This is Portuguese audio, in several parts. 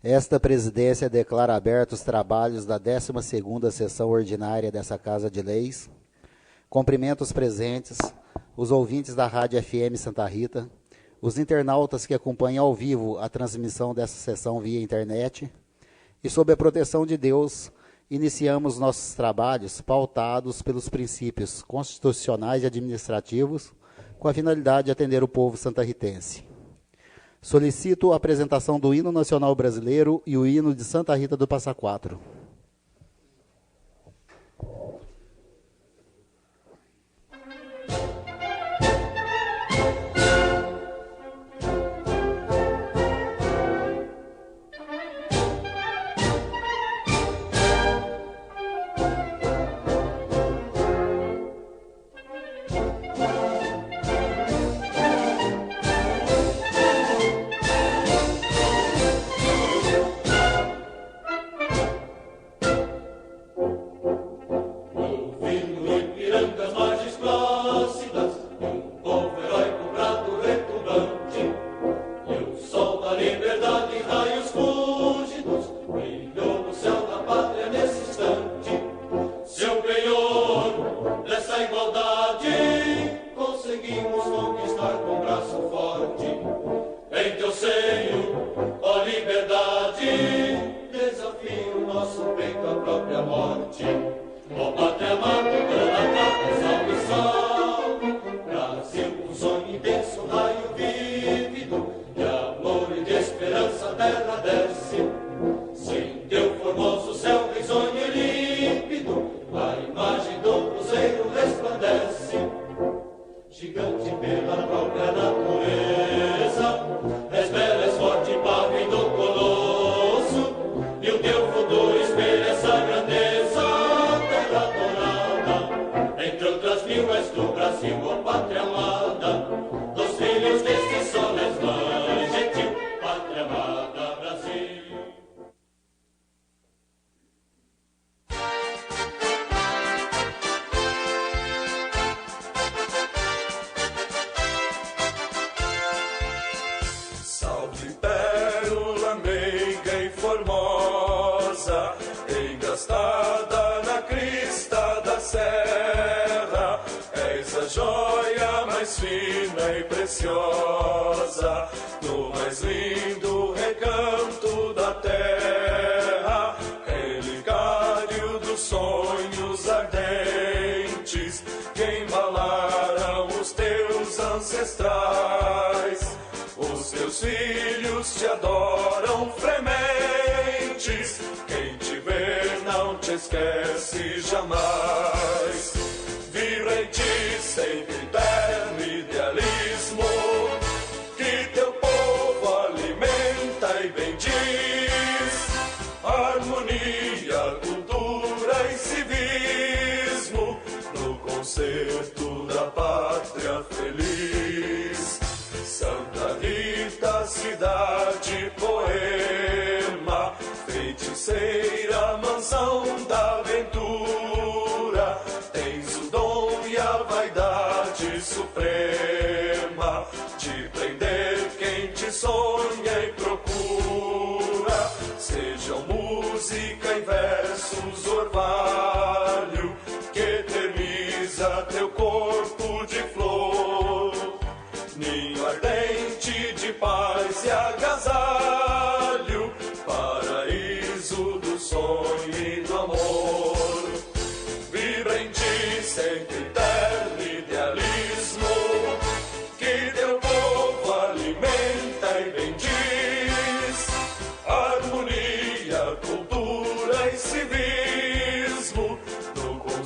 Esta presidência declara abertos os trabalhos da 12ª sessão ordinária dessa Casa de Leis. Cumprimento os presentes, os ouvintes da Rádio FM Santa Rita, os internautas que acompanham ao vivo a transmissão dessa sessão via internet, e sob a proteção de Deus, iniciamos nossos trabalhos pautados pelos princípios constitucionais e administrativos, com a finalidade de atender o povo santarritense. Solicito a apresentação do hino nacional brasileiro e o hino de Santa Rita do Passa Quatro.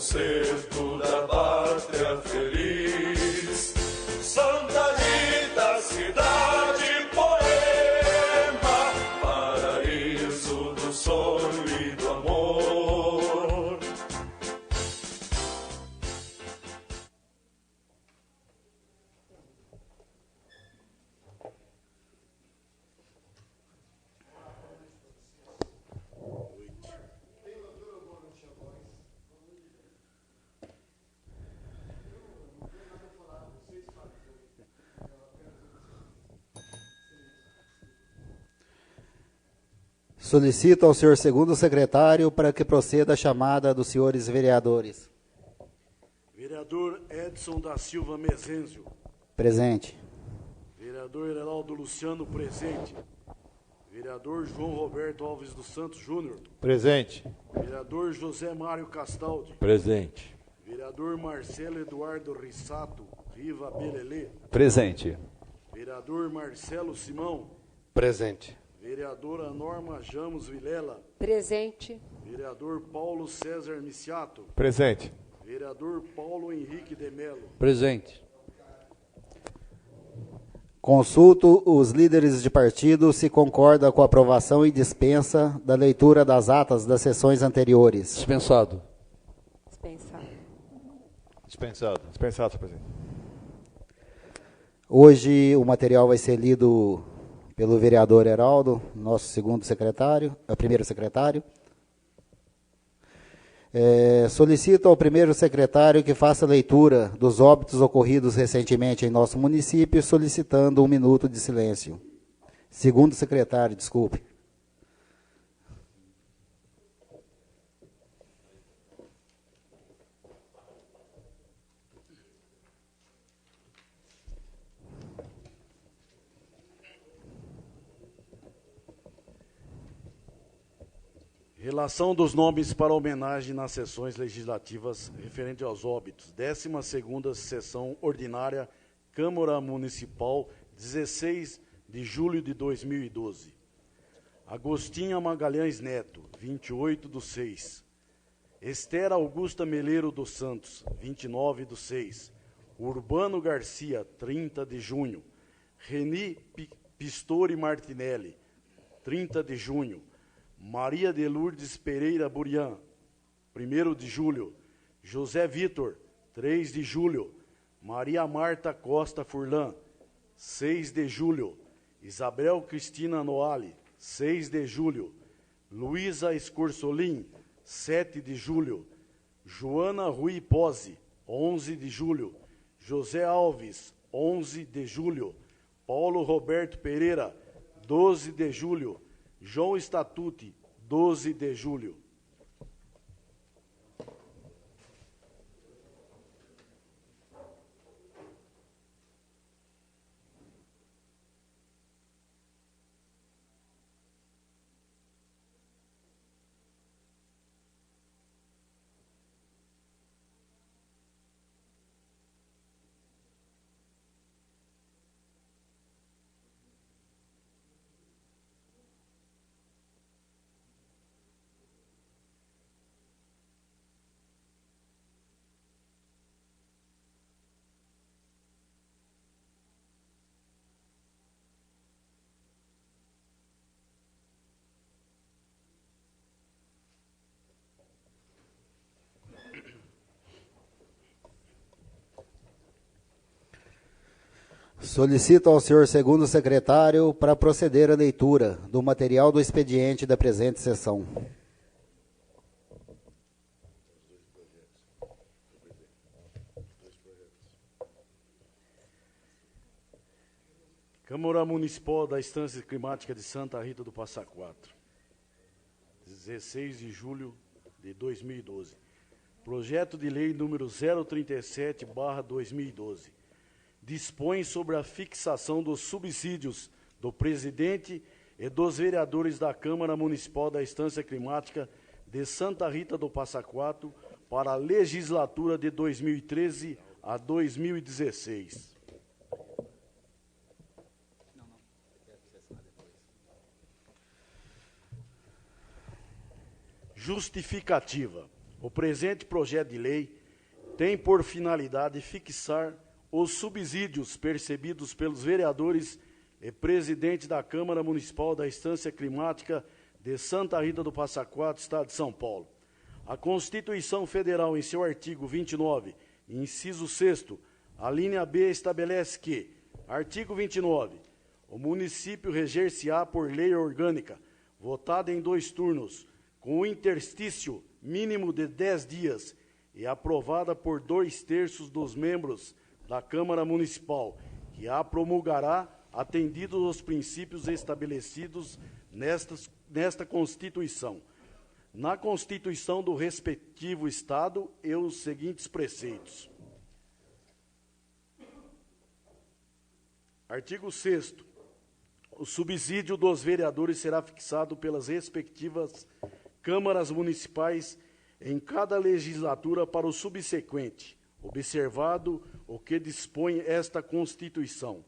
Concerto da pátria feliz. Solicito ao senhor segundo secretário para que proceda a chamada dos senhores vereadores. Vereador Edson da Silva Mezencio. Presente. Vereador Heraldo Luciano, presente. Vereador João Roberto Alves dos Santos Júnior. Presente. Vereador José Mário Castaldi. Presente. Vereador Marcelo Eduardo Rissato Riva Belelê. Presente. Vereador Marcelo Simão. Presente. Vereadora Norma Jamos Vilela. Presente. Vereador Paulo César Miciato. Presente. Vereador Paulo Henrique de Melo. Presente. Consulto os líderes de partido se concorda com a aprovação e dispensa da leitura das atas das sessões anteriores. Dispensado. Dispensado. Dispensado. Dispensado, senhor presidente. Hoje o material vai ser lido pelo vereador Heraldo, nosso segundo secretário, primeiro secretário. Solicito ao primeiro secretário que faça a leitura dos óbitos ocorridos recentemente em nosso município, solicitando 1 minuto de silêncio. Segundo secretário, desculpe. Relação dos nomes para homenagem nas sessões legislativas referente aos óbitos. 12ª Sessão Ordinária, Câmara Municipal, 16 de julho de 2012. Agostinha Magalhães Neto, 28/6. Esther Augusta Meleiro dos Santos, 29/6. Urbano Garcia, 30 de junho. Reni Pistori Martinelli, 30 de junho. Maria de Lourdes Pereira Burian, 1º de julho. José Vitor, 3 de julho. Maria Marta Costa Furlan, 6 de julho. Isabel Cristina Noale, 6 de julho. Luísa Escorsolim, 7 de julho. Joana Rui Pose, 11 de julho. José Alves, 11 de julho. Paulo Roberto Pereira, 12 de julho. João Statuti, 12 de julho. Solicito ao senhor segundo secretário para proceder à leitura do material do expediente da presente sessão. Câmara Municipal da Estância Climática de Santa Rita do Passa Quatro, 16 de julho de 2012. Projeto de lei número 037/2012. Dispõe sobre a fixação dos subsídios do presidente e dos vereadores da Câmara Municipal da Estância Climática de Santa Rita do Passa Quatro para a legislatura de 2013 a 2016. Justificativa. O presente projeto de lei tem por finalidade fixar os subsídios percebidos pelos vereadores e presidente da Câmara Municipal da Estância Climática de Santa Rita do Passa Quatro, Estado de São Paulo. A Constituição Federal, em seu artigo 29, inciso 6º, a linha B estabelece que, artigo 29, o município reger-se-á por lei orgânica, votada em 2 turnos, com um interstício mínimo de 10 dias e aprovada por 2/3 dos membros da Câmara Municipal, que a promulgará atendidos os princípios estabelecidos nestas nesta Constituição, na Constituição do respectivo Estado e os seguintes preceitos. Artigo 6º. O subsídio dos vereadores será fixado pelas respectivas câmaras municipais em cada legislatura para o subsequente, observado o que dispõe esta Constituição,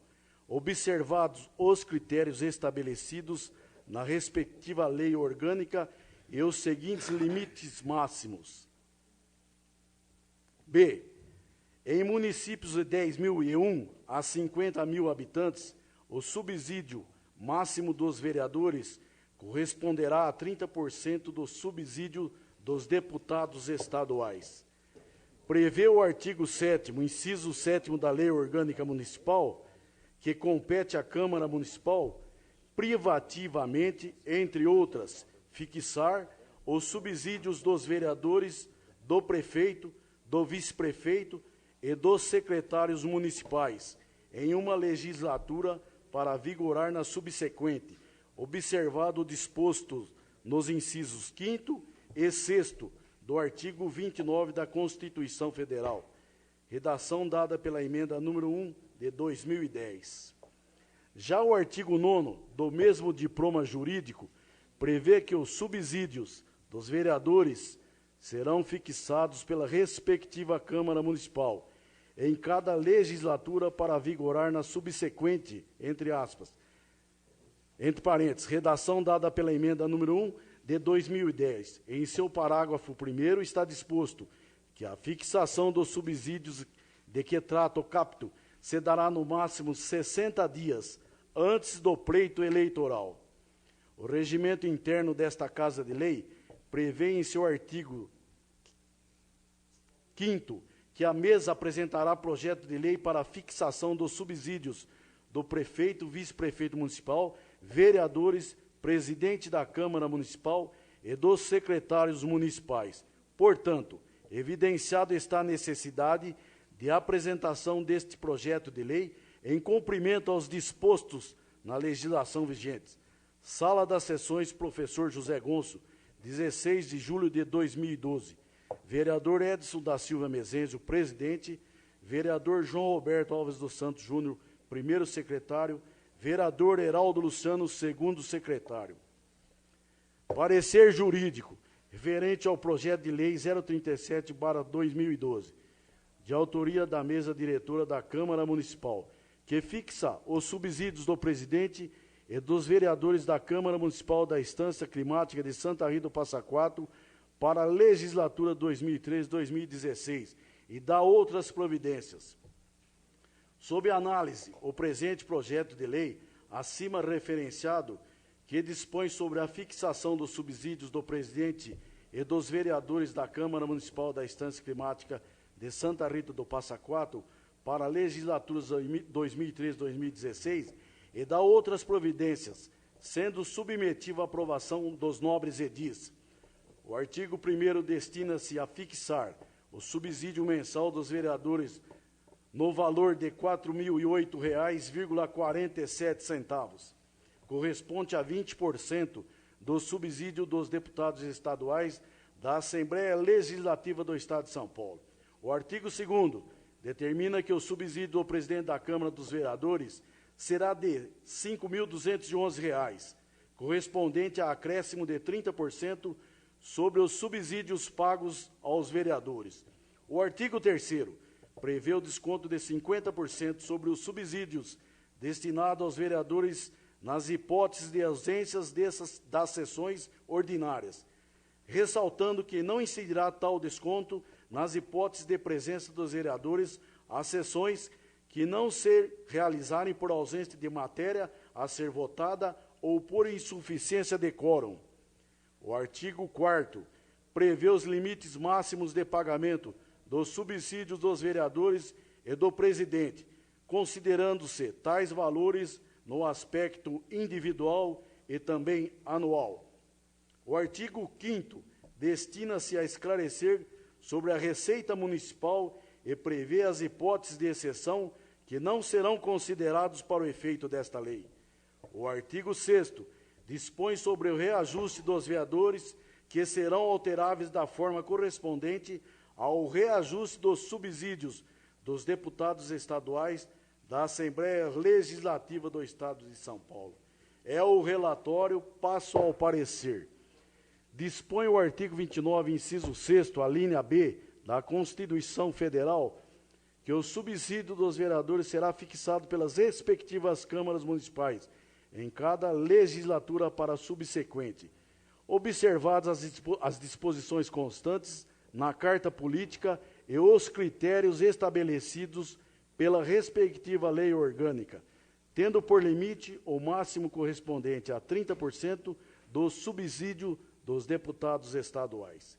observados os critérios estabelecidos na respectiva lei orgânica e os seguintes limites máximos. B. Em municípios de 10.001 a 50.000 habitantes, o subsídio máximo dos vereadores corresponderá a 30% do subsídio dos deputados estaduais. Prevê o artigo 7º, inciso 7º da Lei Orgânica Municipal, que compete à Câmara Municipal, privativamente, entre outras, fixar os subsídios dos vereadores, do prefeito, do vice-prefeito e dos secretários municipais, em uma legislatura para vigorar na subsequente, observado o disposto nos incisos 5º e 6º do artigo 29 da Constituição Federal, redação dada pela emenda número 1 de 2010. Já o artigo 9º do mesmo diploma jurídico prevê que os subsídios dos vereadores serão fixados pela respectiva Câmara Municipal, em cada legislatura para vigorar na subsequente, entre parênteses, redação dada pela emenda número 1 de 2010. Em seu parágrafo 1º está disposto que a fixação dos subsídios de que trata o caput se dará no máximo 60 dias antes do pleito eleitoral. O regimento interno desta Casa de Lei prevê em seu artigo 5º que a mesa apresentará projeto de lei para a fixação dos subsídios do prefeito, vice-prefeito municipal, vereadores, presidente da Câmara Municipal e dos secretários municipais. Portanto, evidenciado está a necessidade de apresentação deste projeto de lei em cumprimento aos dispostos na legislação vigente. Sala das Sessões, professor José Gonço, 16 de julho de 2012. Vereador Edson da Silva Mezencio, presidente. Vereador João Roberto Alves dos Santos Júnior, primeiro secretário. Vereador Heraldo Luciano, segundo secretário. Parecer jurídico referente ao projeto de lei 037/2012, de autoria da mesa diretora da Câmara Municipal, que fixa os subsídios do presidente e dos vereadores da Câmara Municipal da Estância Climática de Santa Rita do Passa Quatro para a legislatura 2013-2016 e dá outras providências. Sob análise, o presente projeto de lei, acima referenciado, que dispõe sobre a fixação dos subsídios do presidente e dos vereadores da Câmara Municipal da Estância Climática de Santa Rita do Passa Quatro para a legislatura 2013-2016 e dá outras providências, sendo submetido à aprovação dos nobres edis. O artigo 1º destina-se a fixar o subsídio mensal dos vereadores no valor de R$ 4.008,47, corresponde a 20% do subsídio dos deputados estaduais da Assembleia Legislativa do Estado de São Paulo. O artigo 2º determina que o subsídio do presidente da Câmara dos Vereadores será de R$ 5.211, correspondente a acréscimo de 30% sobre os subsídios pagos aos vereadores. O artigo 3º prevê o desconto de 50% sobre os subsídios destinados aos vereadores nas hipóteses de ausências das sessões ordinárias, ressaltando que não incidirá tal desconto nas hipóteses de presença dos vereadores às sessões que não se realizarem por ausência de matéria a ser votada ou por insuficiência de quórum. O artigo 4º prevê os limites máximos de pagamento dos subsídios dos vereadores e do presidente, considerando-se tais valores no aspecto individual e também anual. O artigo 5º destina-se a esclarecer sobre a Receita Municipal e prevê as hipóteses de exceção que não serão considerados para o efeito desta lei. O artigo 6º dispõe sobre o reajuste dos vereadores, que serão alteráveis da forma correspondente ao reajuste dos subsídios dos deputados estaduais da Assembleia Legislativa do Estado de São Paulo. É o relatório, passo ao parecer. Dispõe o artigo 29, inciso 6º, a linha B, da Constituição Federal, que o subsídio dos vereadores será fixado pelas respectivas câmaras municipais, em cada legislatura para a subsequente, observadas as disposições constantes na Carta Política e os critérios estabelecidos pela respectiva lei orgânica, tendo por limite o máximo correspondente a 30% do subsídio dos deputados estaduais.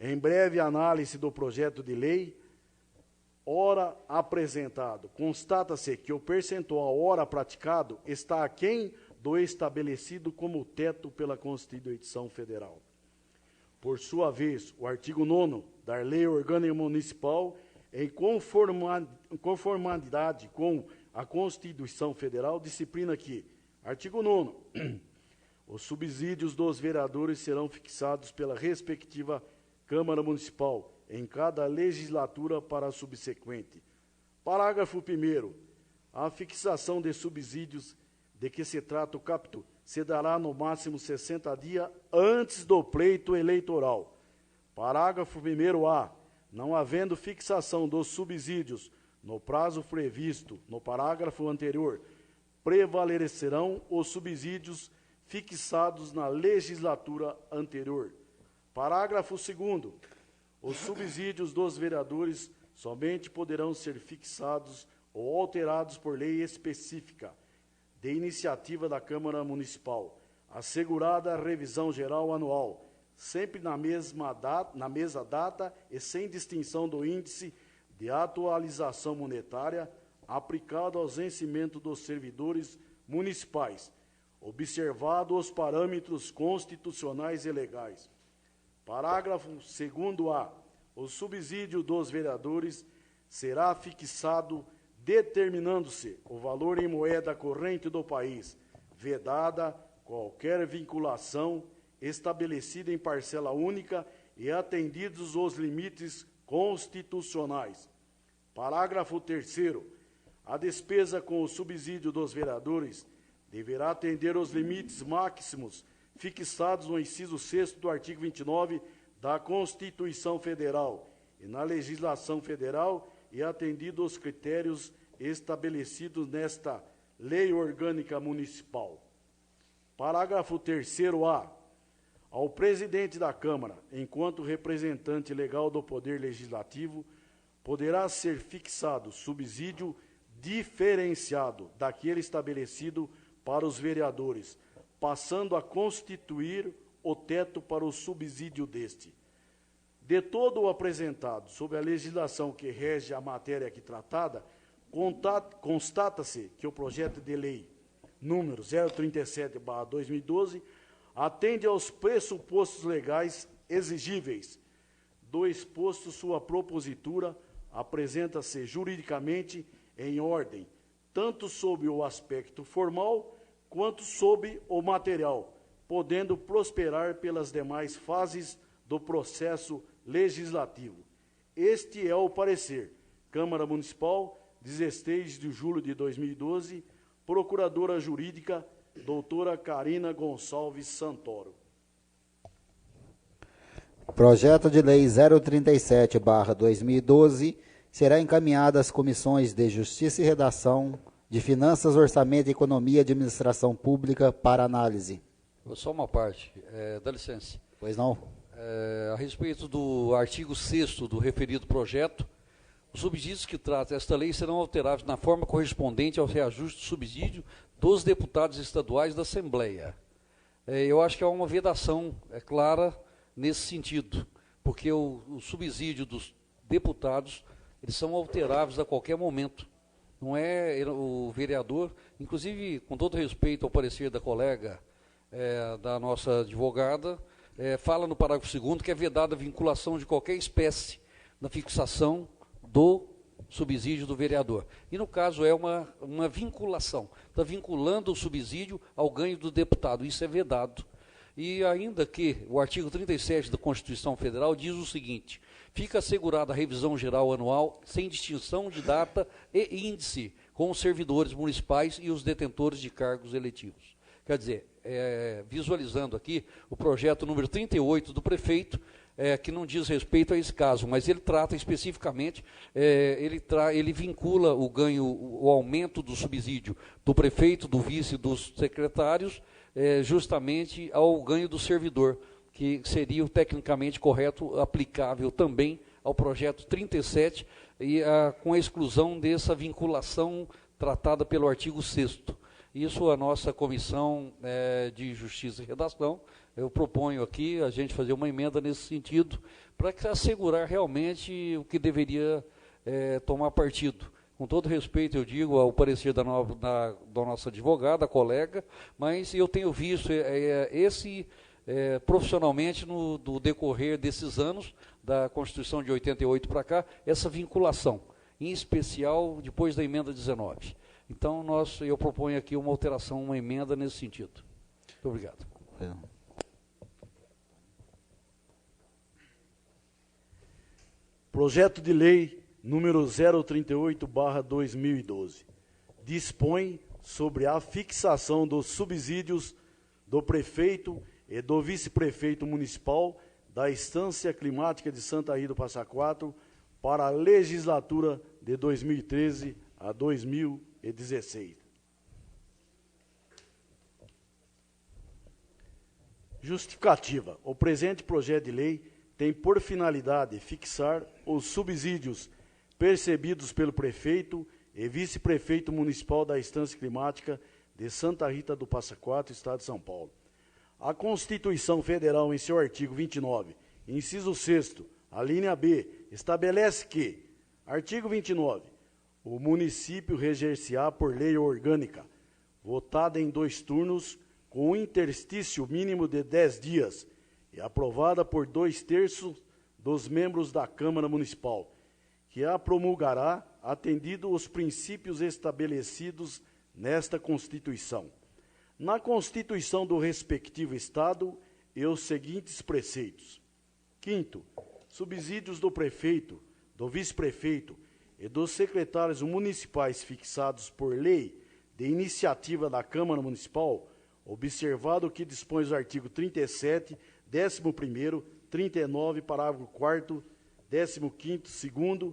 Em breve análise do projeto de lei, ora apresentado, constata-se que o percentual ora praticado está aquém do estabelecido como teto pela Constituição Federal. Por sua vez, o artigo 9º da Lei Orgânica Municipal, em conformidade com a Constituição Federal, disciplina que, artigo 9º, os subsídios dos vereadores serão fixados pela respectiva Câmara Municipal em cada legislatura para a subsequente. Parágrafo 1º. A fixação de subsídios de que se trata o caput se dará no máximo 60 dias antes do pleito eleitoral. Parágrafo 1º-A. Não havendo fixação dos subsídios no prazo previsto no parágrafo anterior, prevalecerão os subsídios fixados na legislatura anterior. Parágrafo 2º. Os subsídios dos vereadores somente poderão ser fixados ou alterados por lei específica, de iniciativa da Câmara Municipal, assegurada a revisão geral anual, sempre na mesma data e sem distinção do índice de atualização monetária aplicado aos vencimentos dos servidores municipais, observado os parâmetros constitucionais e legais. Parágrafo 2º-A. O subsídio dos vereadores será fixado determinando-se o valor em moeda corrente do país, vedada qualquer vinculação estabelecida em parcela única e atendidos os limites constitucionais. Parágrafo 3º. A despesa com o subsídio dos vereadores deverá atender os limites máximos fixados no inciso 6º do artigo 29 da Constituição Federal e na legislação federal e atendido os critérios estabelecidos nesta Lei Orgânica Municipal. Parágrafo 3º-A. Ao presidente da Câmara, enquanto representante legal do Poder Legislativo, poderá ser fixado subsídio diferenciado daquele estabelecido para os vereadores, passando a constituir o teto para o subsídio deste. De todo o apresentado sob a legislação que rege a matéria aqui tratada, constata-se que o projeto de lei número 037/2012 atende aos pressupostos legais exigíveis. Do exposto sua propositura, apresenta-se juridicamente em ordem, tanto sob o aspecto formal quanto sob o material, podendo prosperar pelas demais fases do processo legislativo. Este é o parecer. Câmara Municipal, 16 de julho de 2012, Procuradora Jurídica, doutora Carina Gonçalves Santoro. Projeto de Lei 037/2012 será encaminhado às comissões de Justiça e Redação, de Finanças, Orçamento, Economia e Administração Pública para análise. Só uma parte, dá licença. Pois não? A respeito do artigo 6º do referido projeto, os subsídios que trata esta lei serão alterados na forma correspondente ao reajuste do subsídio dos deputados estaduais da Assembleia. Eu acho que há uma vedação clara nesse sentido, porque o subsídio dos deputados, eles são alteráveis a qualquer momento. Não é o vereador, inclusive, com todo respeito ao parecer da colega, da nossa advogada, fala no parágrafo 2º que é vedada a vinculação de qualquer espécie na fixação do subsídio do vereador. E, no caso, é uma vinculação. Está vinculando o subsídio ao ganho do deputado. Isso é vedado. E ainda que o artigo 37 da Constituição Federal diz o seguinte: fica assegurada a revisão geral anual sem distinção de data e índice com os servidores municipais e os detentores de cargos eletivos. Quer dizer, visualizando aqui o projeto número 38 do prefeito, que não diz respeito a esse caso, mas ele trata especificamente, ele vincula o ganho, o aumento do subsídio do prefeito, do vice e dos secretários, justamente ao ganho do servidor, que seria o tecnicamente correto, aplicável também ao projeto 37, com a exclusão dessa vinculação tratada pelo artigo 6º. Isso a nossa Comissão de Justiça e Redação, eu proponho aqui a gente fazer uma emenda nesse sentido, para assegurar realmente o que deveria tomar partido. Com todo respeito, eu digo ao parecer da nossa advogada, colega, mas eu tenho visto profissionalmente no decorrer desses anos, da Constituição de 88 para cá, essa vinculação, em especial depois da emenda 19. Então, eu proponho aqui uma alteração, uma emenda nesse sentido. Muito obrigado. Projeto de Lei número 038/2012 dispõe sobre a fixação dos subsídios do prefeito e do vice-prefeito municipal da Estância Climática de Santa Rita do Passa Quatro para a legislatura de 2013 a 2016. Justificativa. O presente projeto de lei tem por finalidade fixar os subsídios percebidos pelo prefeito e vice-prefeito municipal da Estância Climática de Santa Rita do Passa Quatro, Estado de São Paulo. A Constituição Federal, em seu artigo 29, inciso 6º, a linha B, estabelece que, artigo 29, o município reger-se-á por lei orgânica, votada em 2 turnos, com um interstício mínimo de 10 dias, e aprovada por 2/3 dos membros da Câmara Municipal, que a promulgará atendido os princípios estabelecidos nesta Constituição. Na Constituição do respectivo Estado, e os seguintes preceitos. 5º, subsídios do prefeito, do vice-prefeito e dos secretários municipais fixados por lei de iniciativa da Câmara Municipal, observado o que dispõe os artigos 37, 11º, 39, parágrafo 4º, 15º, 2º,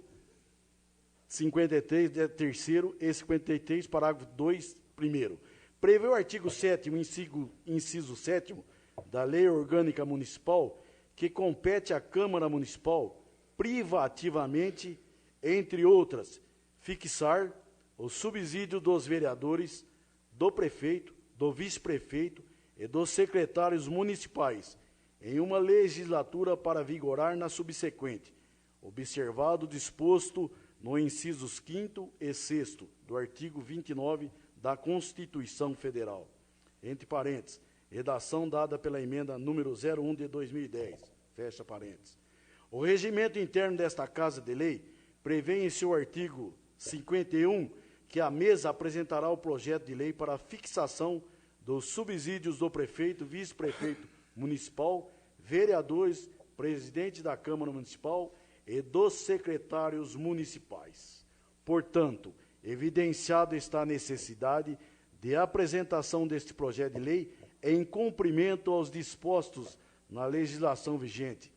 53, 3º e 53, parágrafo 2, 1º. Prevê o artigo 7º, inciso 7º, da Lei Orgânica Municipal, que compete à Câmara Municipal, privativamente, entre outras, fixar o subsídio dos vereadores, do prefeito, do vice-prefeito e dos secretários municipais, em uma legislatura para vigorar na subsequente, observado o disposto no incisos 5º e 6º do artigo 29 da Constituição Federal. Entre parênteses, redação dada pela emenda número 01 de 2010, fecha parênteses. O regimento interno desta Casa de Lei prevê em seu artigo 51 que a mesa apresentará o projeto de lei para a fixação dos subsídios do prefeito, vice-prefeito municipal, vereadores, presidente da Câmara Municipal e dos secretários municipais. Portanto, evidenciado está a necessidade de apresentação deste projeto de lei em cumprimento aos dispostos na legislação vigente.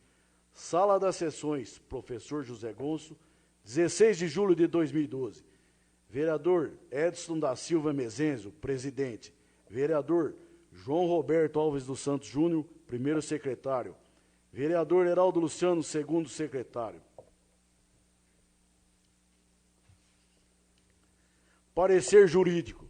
Sala das Sessões, professor José Gonço, 16 de julho de 2012. Vereador Edson da Silva Mezenzo, presidente. Vereador João Roberto Alves dos Santos Júnior, primeiro secretário. Vereador Heraldo Luciano, segundo secretário. Parecer jurídico.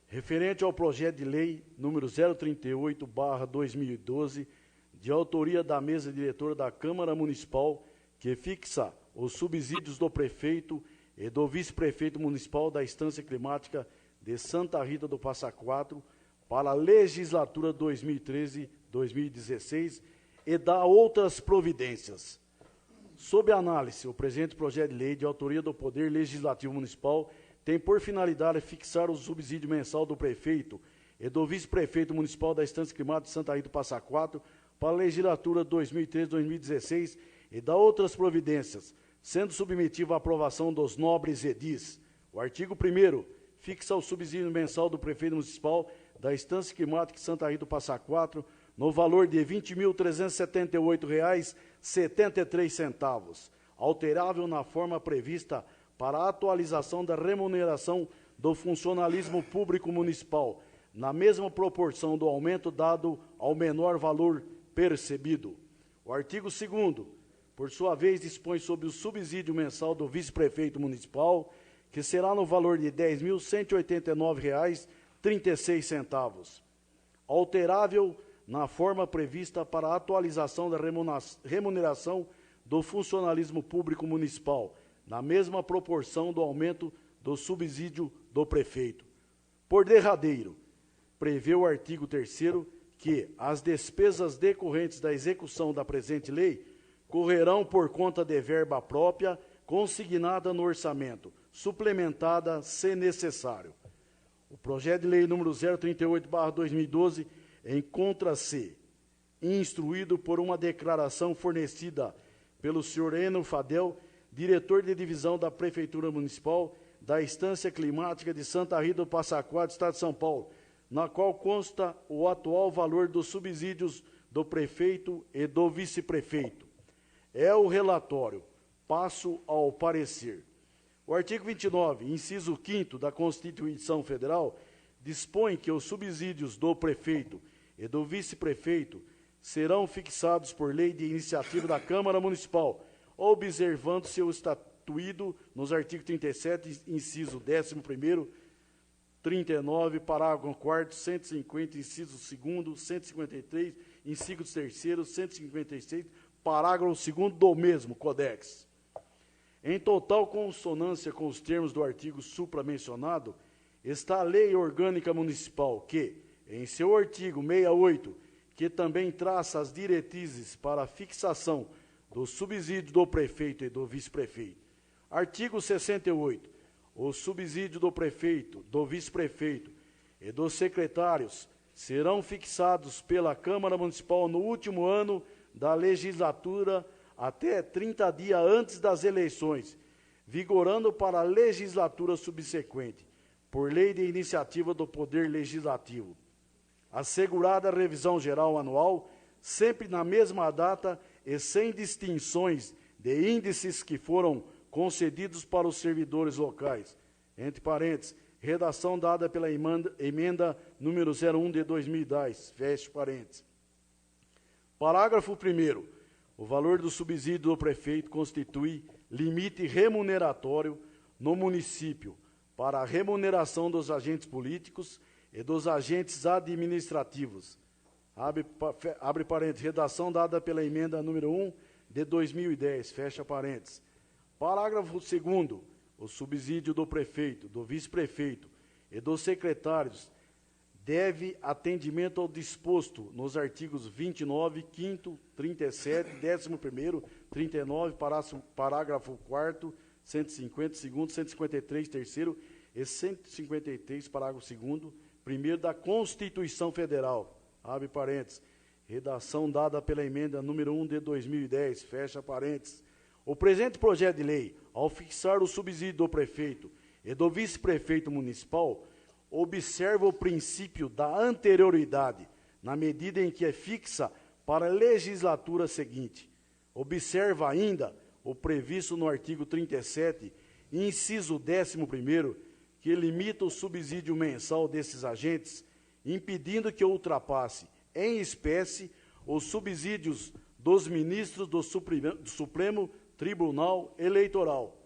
Referente ao projeto de lei número 038/2012, de autoria da mesa diretora da Câmara Municipal, que fixa os subsídios do prefeito e do vice-prefeito municipal da Estância Climática de Santa Rita do Passa Quatro para a legislatura 2013-2016 e dá outras providências. Sob análise, o presente projeto de lei de autoria do Poder Legislativo Municipal tem por finalidade fixar o subsídio mensal do prefeito e do vice-prefeito municipal da Estância Climática de Santa Rita do Passa Quatro para a legislatura 2013-2016 e dar outras providências, sendo submetido à aprovação dos nobres edis. O artigo 1º fixa o subsídio mensal do prefeito municipal da Estância Climática de Santa Rita do Passa Quatro no valor de R$ 20.378,73, alterável na forma prevista para a atualização da remuneração do funcionalismo público municipal, na mesma proporção do aumento dado ao menor valor percebido. O artigo 2º, por sua vez, dispõe sobre o subsídio mensal do vice-prefeito municipal, que será no valor de R$ 10.189,36, alterável na forma prevista para a atualização da remuneração do funcionalismo público municipal, na mesma proporção do aumento do subsídio do prefeito. Por derradeiro, prevê o artigo 3º que as despesas decorrentes da execução da presente lei correrão por conta de verba própria consignada no orçamento, suplementada se necessário. O projeto de lei número 038/2012 encontra-se instruído por uma declaração fornecida pelo senhor Eno Fadel, diretor de divisão da Prefeitura Municipal da Estância Climática de Santa Rita do Passa Quatro, Estado de São Paulo, na qual consta o atual valor dos subsídios do prefeito e do vice-prefeito. É o relatório. Passo ao parecer. O artigo 29, inciso 5º da Constituição Federal, dispõe que os subsídios do prefeito e do vice-prefeito serão fixados por lei de iniciativa da Câmara Municipal, observando-se o estatuído nos artigos 37, inciso 11º, 39, parágrafo 4º, 150, inciso 2º, 153, inciso 3º, 156, parágrafo 2º do mesmo Codex. Em total consonância com os termos do artigo supramencionado, está a Lei Orgânica Municipal que, em seu artigo 68, que também traça as diretrizes para a fixação do subsídio do prefeito e do vice-prefeito. Artigo 68. O subsídio do prefeito, do vice-prefeito e dos secretários serão fixados pela Câmara Municipal no último ano da legislatura até 30 dias antes das eleições, vigorando para a legislatura subsequente, por lei de iniciativa do Poder Legislativo. Assegurada a revisão geral anual, sempre na mesma data e sem distinções de índices que foram concedidos para os servidores locais. Entre parênteses, redação dada pela emenda número 01 de 2010, fecha parênteses. Parágrafo 1º. O valor do subsídio do prefeito constitui limite remuneratório no município para a remuneração dos agentes políticos e dos agentes administrativos. Abre parênteses, redação dada pela emenda número 1 de 2010, fecha parênteses. Parágrafo 2º. O subsídio do prefeito, do vice-prefeito e dos secretários deve atendimento ao disposto nos artigos 29, 5º, 37, 11º, 39, parágrafo 4º, 150, 2º, 153, 3º e 153, parágrafo 2º, 1º da Constituição Federal. Abre parênteses. Redação dada pela emenda número 1 de 2010, fecha parênteses. O presente projeto de lei, ao fixar o subsídio do prefeito e do vice-prefeito municipal, observa o princípio da anterioridade, na medida em que é fixa para a legislatura seguinte. Observa ainda o previsto no artigo 37, inciso 11º, que limita o subsídio mensal desses agentes, impedindo que ultrapasse, em espécie, os subsídios dos ministros do Supremo Tribunal Eleitoral.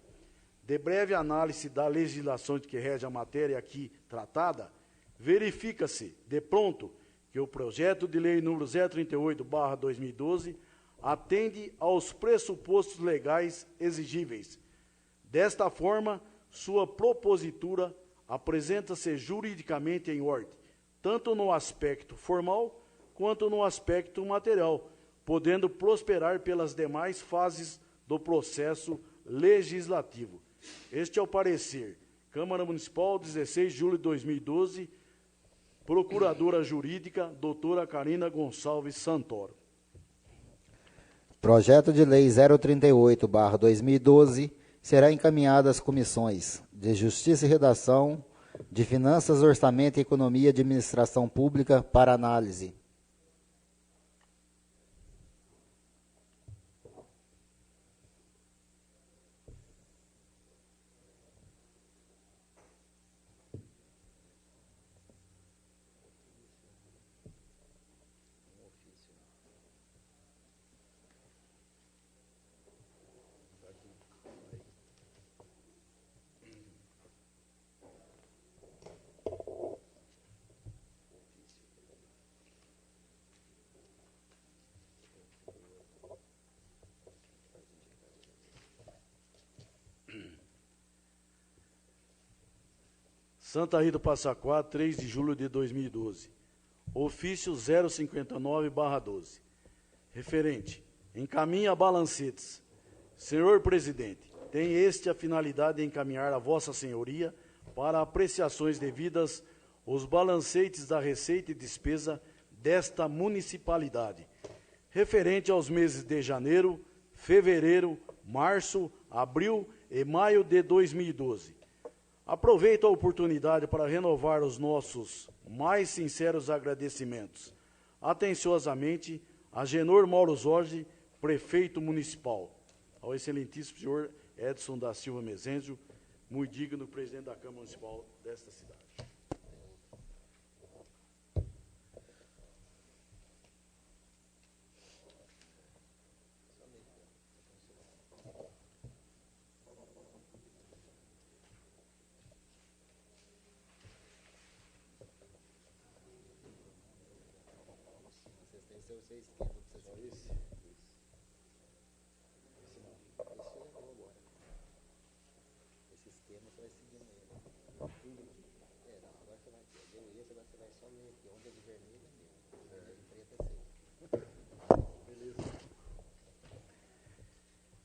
De breve análise da legislação de que rege a matéria aqui tratada, verifica-se, de pronto, que o projeto de lei número 038/2012 atende aos pressupostos legais exigíveis. Desta forma, sua propositura apresenta-se juridicamente em ordem, tanto no aspecto formal quanto no aspecto material, podendo prosperar pelas demais fases do processo legislativo. Este é o parecer. Câmara Municipal, 16 de julho de 2012, Procuradora Jurídica, doutora Karina Gonçalves Santoro. Projeto de Lei 038/2012 será encaminhado às comissões de Justiça e Redação, de Finanças, Orçamento, Economia e Administração Pública para análise. Santa Rita do Passa Quatro, 3 de julho de 2012. Ofício 059/12. Referente. Encaminha balancetes. Senhor Presidente, tem este a finalidade de encaminhar a Vossa Senhoria para apreciações devidas os balancetes da receita e despesa desta municipalidade, referente aos meses de janeiro, fevereiro, março, abril e maio de 2012. Aproveito a oportunidade para renovar os nossos mais sinceros agradecimentos, atenciosamente, a Genor Mauro Jorge, prefeito municipal, ao excelentíssimo senhor Edson da Silva Mezencio, muito digno presidente da Câmara Municipal desta cidade.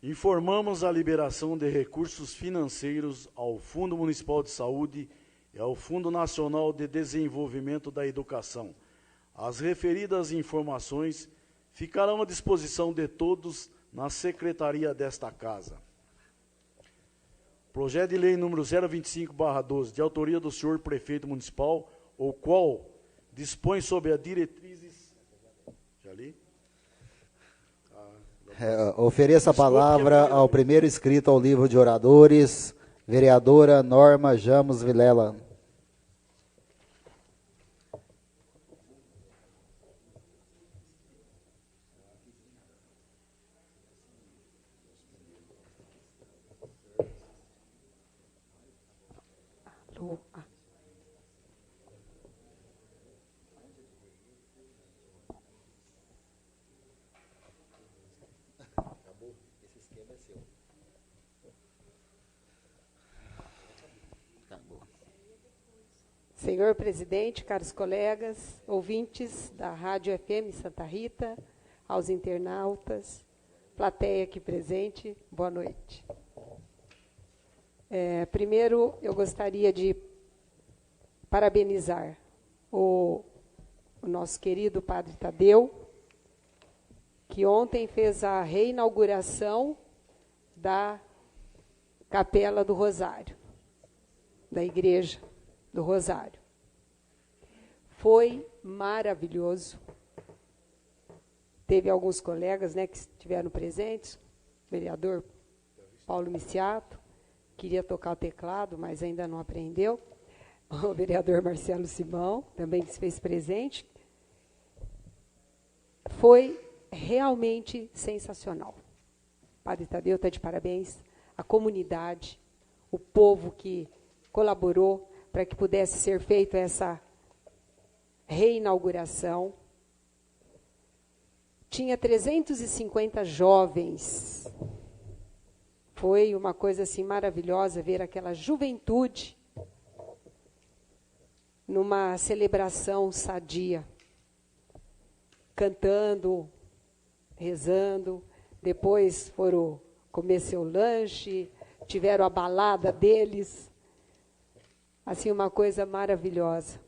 Informamos a liberação de recursos financeiros ao Fundo Municipal de Saúde e ao Fundo Nacional de Desenvolvimento da Educação. As referidas informações ficarão à disposição de todos na secretaria desta Casa. Projeto de Lei número 025/12, de autoria do senhor Prefeito Municipal, o qual dispõe sobre as diretrizes... Já li? Ofereço a palavra ao primeiro inscrito ao livro de oradores, vereadora Norma Jamos Vilela. Senhor presidente, caros colegas, ouvintes da Rádio FM Santa Rita, aos internautas, plateia aqui presente, boa noite. Primeiro, eu gostaria de parabenizar o nosso querido Padre Tadeu, que ontem fez a reinauguração da Capela do Rosário, da Igreja do Rosário. Foi maravilhoso. Teve alguns colegas, né, que estiveram presentes, o vereador Paulo Miciato, queria tocar o teclado, mas ainda não aprendeu. O vereador Marcelo Simão, também que se fez presente. Foi realmente sensacional. O Padre Tadeu está de parabéns, a comunidade, o povo que colaborou para que pudesse ser feita essa reinauguração. Tinha 350 jovens. Foi uma coisa assim maravilhosa ver aquela juventude numa celebração sadia, cantando, rezando. Depois foram comer seu lanche, tiveram a balada deles. Assim, uma coisa maravilhosa.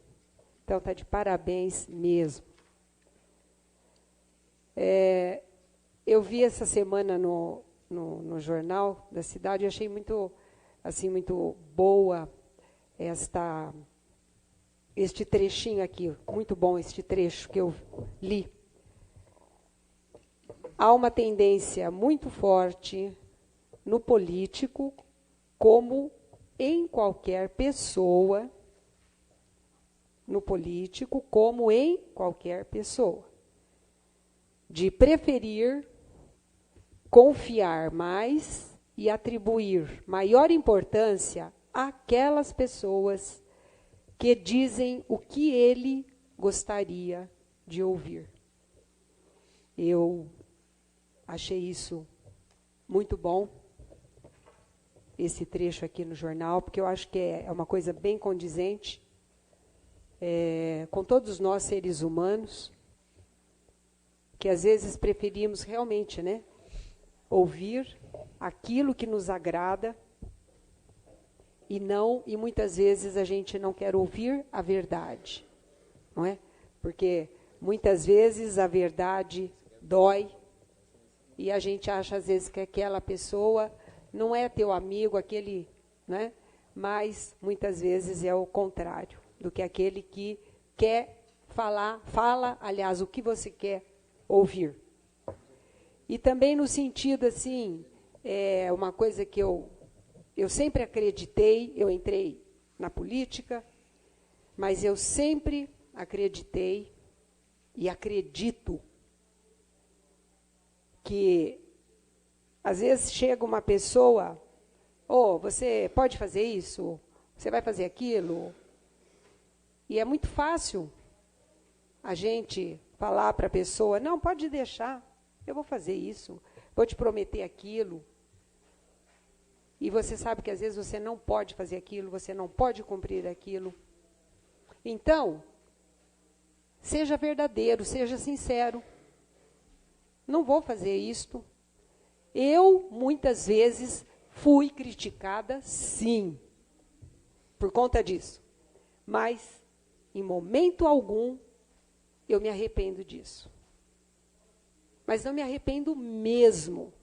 Então, está de parabéns mesmo. Eu vi essa semana no jornal da cidade, e achei muito, assim, muito boa este trechinho aqui, muito bom este trecho que eu li. Há uma tendência muito forte no político, como em qualquer pessoa, de preferir confiar mais e atribuir maior importância àquelas pessoas que dizem o que ele gostaria de ouvir. Eu achei isso muito bom, esse trecho aqui no jornal, porque eu acho que é uma coisa bem condizente com todos nós, seres humanos, que às vezes preferimos realmente, né, ouvir aquilo que nos agrada e muitas vezes a gente não quer ouvir a verdade, não é? Porque muitas vezes a verdade dói e a gente acha às vezes que aquela pessoa não é teu amigo, aquele, né? Mas muitas vezes é o contrário do que aquele que quer fala, aliás, o que você quer ouvir. E também no sentido, assim, uma coisa que eu sempre acreditei, eu entrei na política, mas eu sempre acreditei e acredito que, às vezes, chega uma pessoa, você pode fazer isso? Você vai fazer aquilo? E é muito fácil a gente falar para a pessoa, não, pode deixar, eu vou fazer isso, vou te prometer aquilo. E você sabe que às vezes você não pode fazer aquilo, você não pode cumprir aquilo. Então, seja verdadeiro, seja sincero. Não vou fazer isto. Eu, muitas vezes, fui criticada, sim, por conta disso. Mas, em momento algum, eu me arrependo disso. Mas não me arrependo mesmo.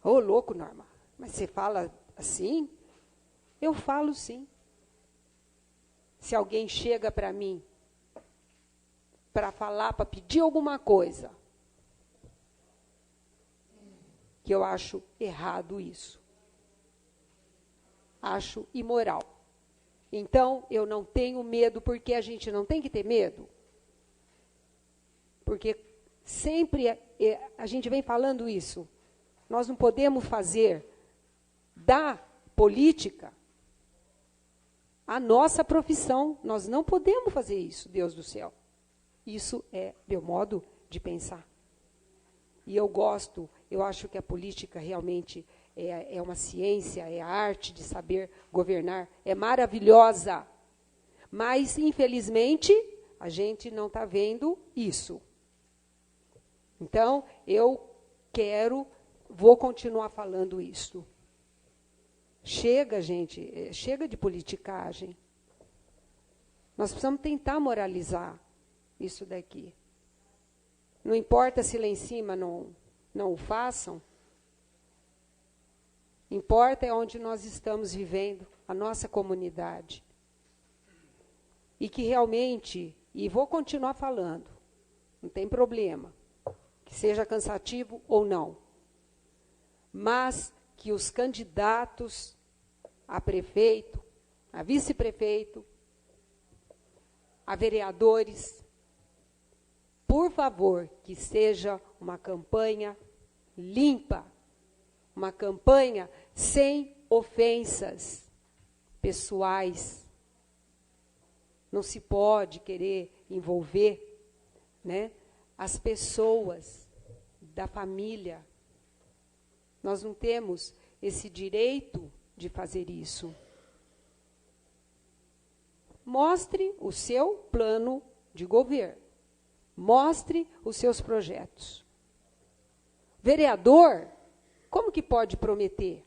Ô, louco, Norma, mas você fala assim? Eu falo sim. Se alguém chega para mim para falar, para pedir alguma coisa, que eu acho errado isso. Acho imoral. Então, eu não tenho medo, porque a gente não tem que ter medo. Porque sempre a gente vem falando isso. Nós não podemos fazer da política a nossa profissão. Nós não podemos fazer isso, Deus do céu. Isso é meu modo de pensar. E eu acho que a política realmente é uma ciência, é a arte de saber governar, é maravilhosa. Mas, infelizmente, a gente não está vendo isso. Então, vou continuar falando isso. Chega, gente, chega de politicagem. Nós precisamos tentar moralizar isso daqui. Não importa se lá em cima não o façam. Importa é onde nós estamos vivendo, a nossa comunidade. E que realmente, e vou continuar falando, não tem problema, que seja cansativo ou não, mas que os candidatos a prefeito, a vice-prefeito, a vereadores, por favor, que seja uma campanha limpa, uma campanha sem ofensas pessoais. Não se pode querer envolver, né, as pessoas da família. Nós não temos esse direito de fazer isso. Mostre o seu plano de governo. Mostre os seus projetos. Vereador como que pode prometer?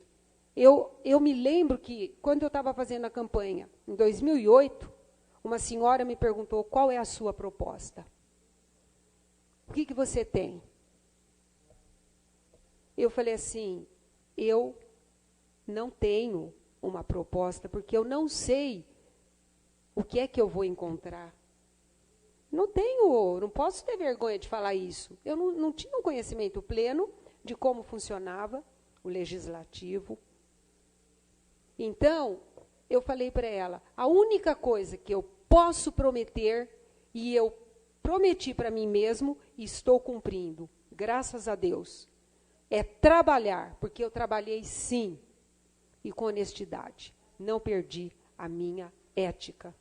Eu me lembro que, quando eu estava fazendo a campanha, em 2008, uma senhora me perguntou, qual é a sua proposta? O que você tem? Eu falei assim, eu não tenho uma proposta, porque eu não sei o que é que eu vou encontrar. Não posso ter vergonha de falar isso. Eu não tinha um conhecimento pleno de como funcionava o legislativo. Então, eu falei para ela, a única coisa que eu posso prometer, e eu prometi para mim mesmo, e estou cumprindo, graças a Deus, é trabalhar, porque eu trabalhei sim, e com honestidade. Não perdi a minha ética,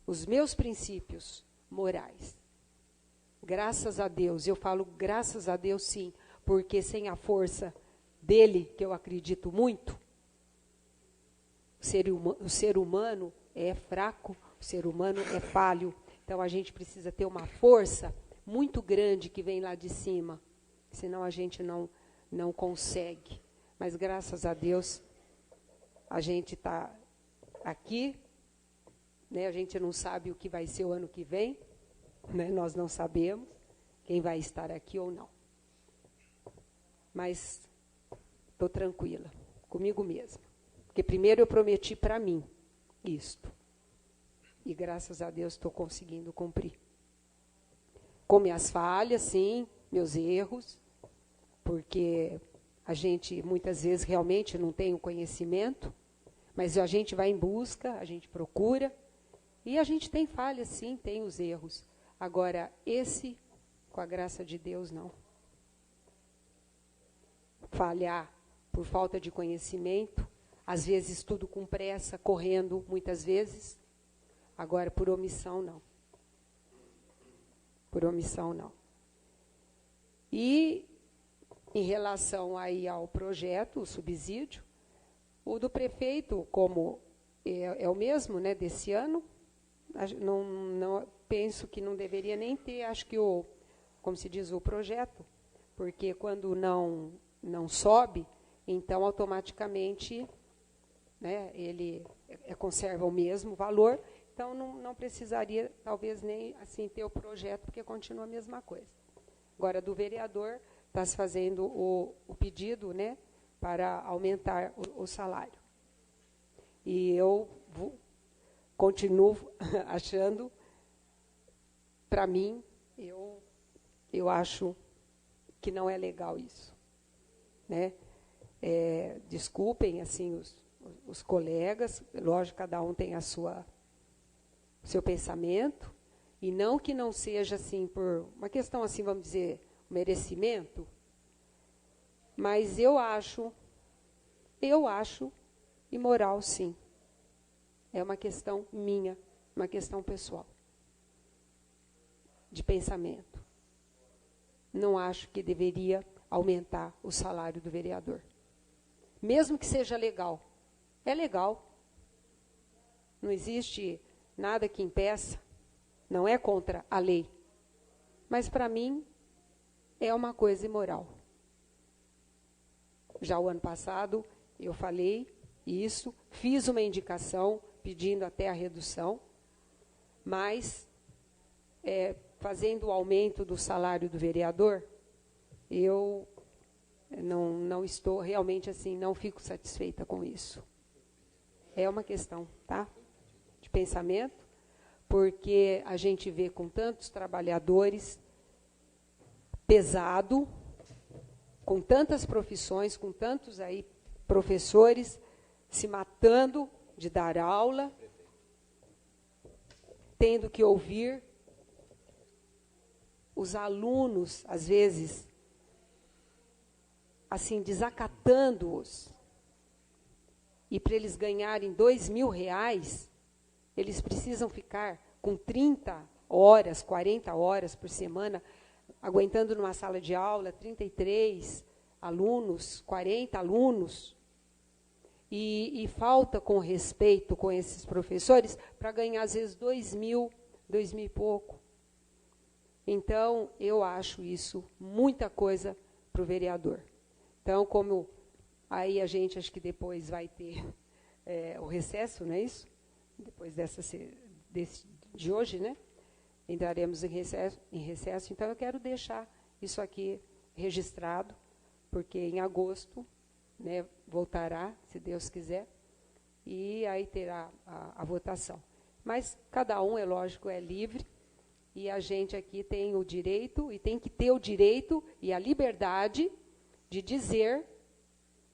os meus princípios morais. Graças a Deus, eu falo graças a Deus sim, porque sem a força dele, que eu acredito muito, o ser humano é fraco, o ser humano é falho. Então, a gente precisa ter uma força muito grande que vem lá de cima, senão a gente não consegue. Mas, graças a Deus, a gente está aqui, né? A gente não sabe o que vai ser o ano que vem, né? Nós não sabemos quem vai estar aqui ou não. Mas estou tranquila, comigo mesma. Porque primeiro eu prometi para mim isto. E graças a Deus estou conseguindo cumprir. Com minhas falhas, sim, meus erros, porque a gente muitas vezes realmente não tem o conhecimento, mas a gente vai em busca, a gente procura, e a gente tem falhas, sim, tem os erros. Agora, esse, com a graça de Deus, não. Falhar por falta de conhecimento, às vezes tudo com pressa, correndo, muitas vezes. Agora, por omissão, não. Por omissão, não. E, em relação aí ao projeto, o subsídio, o do prefeito, como é o mesmo, né, desse ano, não penso que não deveria nem ter, acho que como se diz, o projeto, porque quando não sobe, então automaticamente, né, ele conserva o mesmo valor, então não precisaria talvez nem assim ter o projeto, porque continua a mesma coisa. Agora, do vereador, está se fazendo o pedido, né, para aumentar o salário. E eu continuo achando, para mim, eu acho que não é legal isso, né? Desculpem assim os colegas, lógico, cada um tem seu pensamento, e não que não seja assim por uma questão assim, vamos dizer, merecimento, mas eu acho imoral, sim. É uma questão minha, uma questão pessoal, de pensamento. Não acho que deveria aumentar o salário do vereador. Mesmo que seja legal. É legal. Não existe nada que impeça. Não é contra a lei. Mas, para mim, é uma coisa imoral. Já o ano passado, eu falei isso, fiz uma indicação pedindo até a redução, mas fazendo o aumento do salário do vereador, eu não estou realmente assim, não fico satisfeita com isso. É uma questão, tá, de pensamento, porque a gente vê com tantos trabalhadores pesado, com tantas profissões, com tantos aí professores se matando de dar aula, tendo que ouvir os alunos, às vezes, assim, desacatando-os. E para eles ganharem R$2.000, eles precisam ficar com 30 horas, 40 horas por semana, aguentando numa sala de aula 33 alunos, 40 alunos, e falta com respeito com esses professores para ganhar, às vezes, R$2.000, R$2.000 e pouco. Então, eu acho isso muita coisa para o vereador. Então, como aí a gente, acho que depois vai ter o recesso, não é isso? Depois de hoje, né? Entraremos em recesso. Então, eu quero deixar isso aqui registrado, porque em agosto, né, voltará, se Deus quiser, e aí terá a votação. Mas cada um, é lógico, é livre, e a gente aqui tem o direito, e tem que ter o direito e a liberdade de dizer,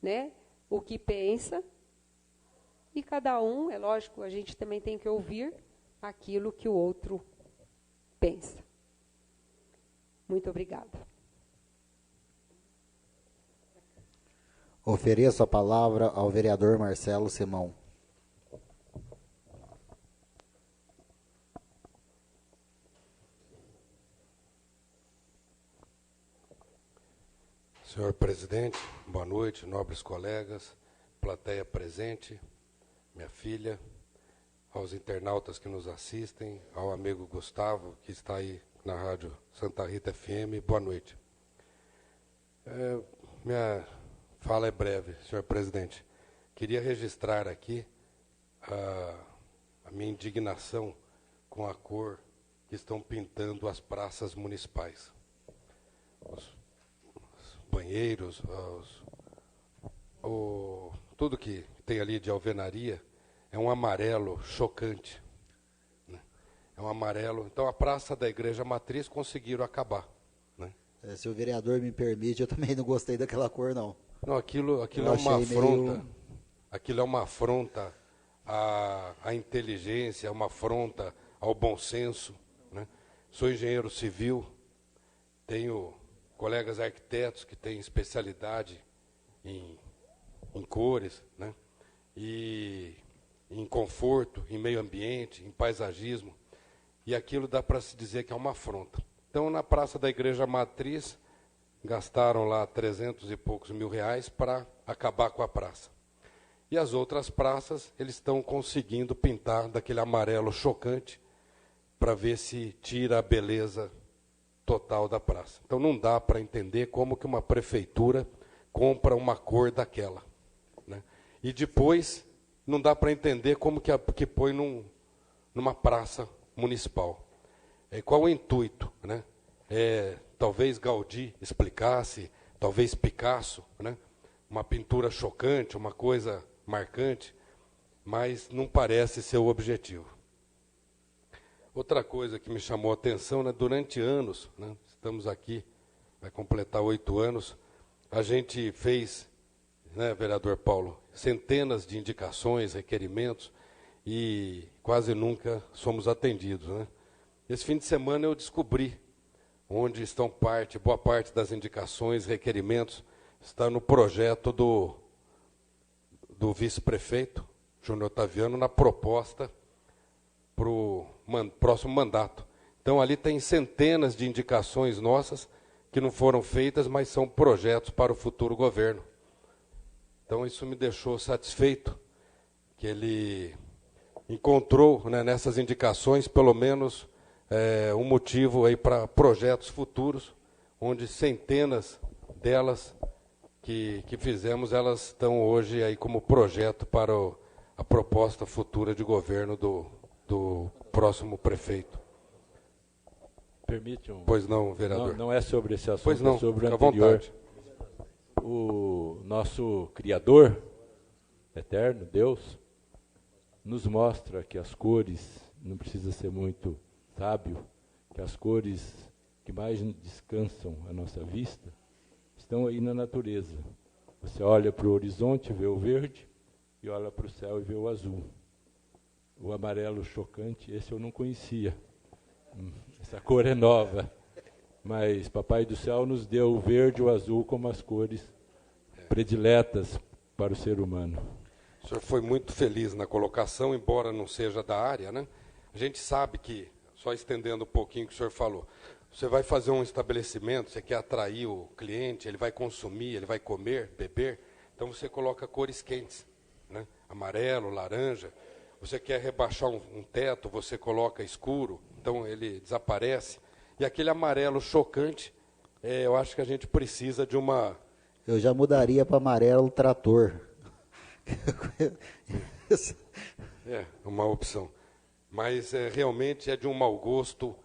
né, o que pensa, e cada um, é lógico, a gente também tem que ouvir aquilo que o outro pensa. Muito obrigada. Ofereço a palavra ao vereador Marcelo Simão. Senhor presidente, boa noite, nobres colegas, plateia presente, minha filha, aos internautas que nos assistem, ao amigo Gustavo, que está aí na Rádio Santa Rita FM, boa noite. Minha fala é breve, senhor presidente. Queria registrar aqui a minha indignação com a cor que estão pintando as praças municipais. Os banheiros, tudo que tem ali de alvenaria é um amarelo chocante, né? É um amarelo. Então, a praça da Igreja Matriz conseguiram acabar, né? Se o vereador me permite, eu também não gostei daquela cor, não. Não, aquilo é uma afronta. Aquilo é uma afronta à inteligência, é uma afronta ao bom senso, né? Sou engenheiro civil, tenho colegas arquitetos que têm especialidade em cores, né? E em conforto, em meio ambiente, em paisagismo. E aquilo dá para se dizer que é uma afronta. Então, na Praça da Igreja Matriz, gastaram lá 300 e poucos mil reais para acabar com a praça. E as outras praças, eles estão conseguindo pintar daquele amarelo chocante para ver se tira a beleza total da praça. Então, não dá para entender como que uma prefeitura compra uma cor daquela, né? E depois, não dá para entender como que põe numa praça municipal. Qual o intuito, né? Talvez Gaudí explicasse, talvez Picasso, né? Uma pintura chocante, uma coisa marcante, mas não parece ser o objetivo. Outra coisa que me chamou a atenção, né? Durante anos, né? Estamos aqui, vai completar 8 anos, a gente fez, né, vereador Paulo, centenas de indicações, requerimentos, e quase nunca somos atendidos, né? Esse fim de semana eu descobri onde estão boa parte das indicações, requerimentos, está no projeto do vice-prefeito, Júnior Otaviano, na proposta para o próximo mandato. Então, ali tem centenas de indicações nossas que não foram feitas, mas são projetos para o futuro governo. Então, isso me deixou satisfeito, que ele encontrou, né, nessas indicações, pelo menos, um motivo aí para projetos futuros, onde centenas delas que fizemos, elas estão hoje aí como projeto para a proposta futura de governo do próximo prefeito. Permite Pois não, vereador. Não é sobre esse assunto, pois não, é sobre o fica anterior. à vontade. O nosso Criador, eterno, Deus, nos mostra que as cores, não precisa ser muito sábio, que as cores que mais descansam a nossa vista estão aí na natureza. Você olha para o horizonte, vê o verde, e olha para o céu e vê o azul. O amarelo chocante, esse eu não conhecia. Essa cor é nova. Mas Papai do Céu nos deu o verde e o azul como as cores prediletas para o ser humano. O senhor foi muito feliz na colocação, embora não seja da área, né? A gente sabe que, só estendendo um pouquinho o que o senhor falou, você vai fazer um estabelecimento, você quer atrair o cliente, ele vai consumir, ele vai comer, beber, então você coloca cores quentes, né? Amarelo, laranja. Você quer rebaixar um teto, você coloca escuro, então ele desaparece. E aquele amarelo chocante, eu acho que a gente precisa de uma Eu já mudaria para amarelo trator. É, uma opção. Mas realmente é de um mau gosto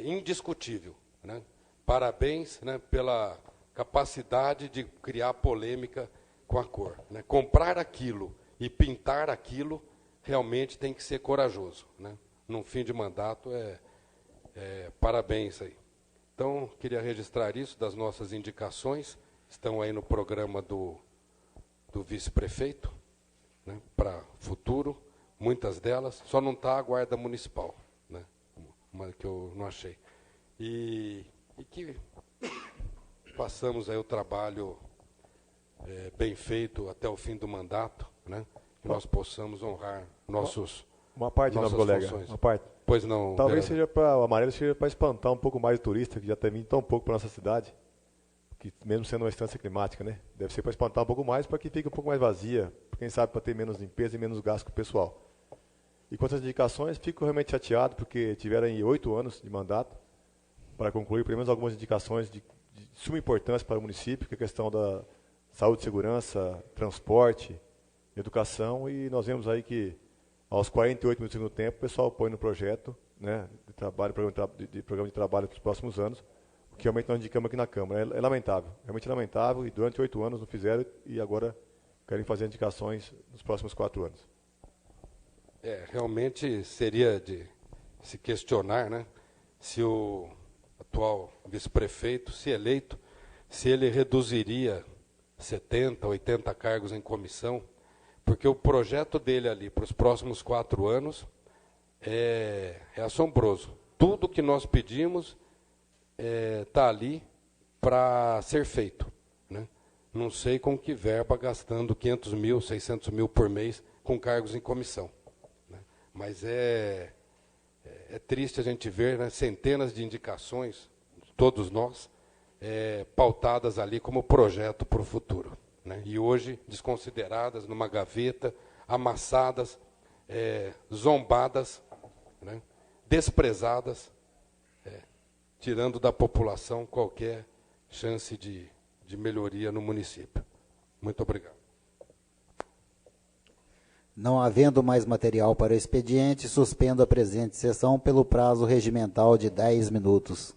indiscutível. Né? Parabéns, né, pela capacidade de criar polêmica com a cor. Né? Comprar aquilo e pintar aquilo realmente tem que ser corajoso. Né? Num fim de mandato, parabéns aí. Então, queria registrar isso das nossas indicações. Estão aí no programa do vice-prefeito, né, para futuro, muitas delas. Só não está a Guarda Municipal, né, uma que eu não achei. E que façamos aí o trabalho bem feito até o fim do mandato, né, que nós possamos honrar nossas colega, funções. uma parte. Pois não, talvez seja para o amarelo seja para espantar um pouco mais o turista, que já tem vindo tão pouco para nossa cidade, que mesmo sendo uma instância climática, né? Deve ser para espantar um pouco mais, para que fique um pouco mais vazia, quem sabe para ter menos limpeza e menos gasto com o pessoal. E quanto às indicações, fico realmente chateado, porque tiveram 8 anos de mandato para concluir pelo menos algumas indicações de suma importância para o município, que é a questão da saúde, segurança, transporte, educação, e nós vemos aí que aos 48 minutos do segundo tempo, o pessoal põe no projeto, né, de trabalho, programa de trabalho para os próximos anos, o que realmente nós indicamos aqui na Câmara. É lamentável, realmente lamentável, e durante 8 anos não fizeram, e agora querem fazer indicações nos próximos 4 anos. Realmente seria de se questionar, né, se o atual vice-prefeito, se eleito, se ele reduziria 70, 80 cargos em comissão, porque o projeto dele ali para os próximos 4 anos é assombroso. Tudo que nós pedimos está ali para ser feito. Né? Não sei com que verba, gastando 500 mil, 600 mil por mês com cargos em comissão. Né? Mas é triste a gente ver, né, centenas de indicações, todos nós, pautadas ali como projeto para o futuro. Né? E hoje desconsideradas numa gaveta, amassadas, zombadas, né? Desprezadas, tirando da população qualquer chance de melhoria no município. Muito obrigado. Não havendo mais material para o expediente, suspendo a presente sessão pelo prazo regimental de 10 minutos.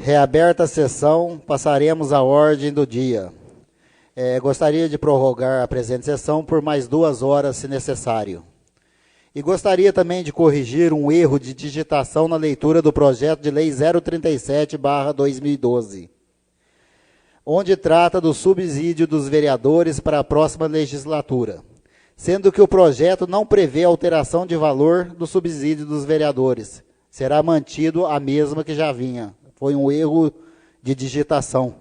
Reaberta a sessão, passaremos à ordem do dia. Gostaria de prorrogar a presente sessão por mais 2 horas, se necessário. E gostaria também de corrigir um erro de digitação na leitura do projeto de lei 037/2012, onde trata do subsídio dos vereadores para a próxima legislatura, sendo que o projeto não prevê alteração de valor do subsídio dos vereadores. Será mantido a mesma que já vinha. Foi um erro de digitação.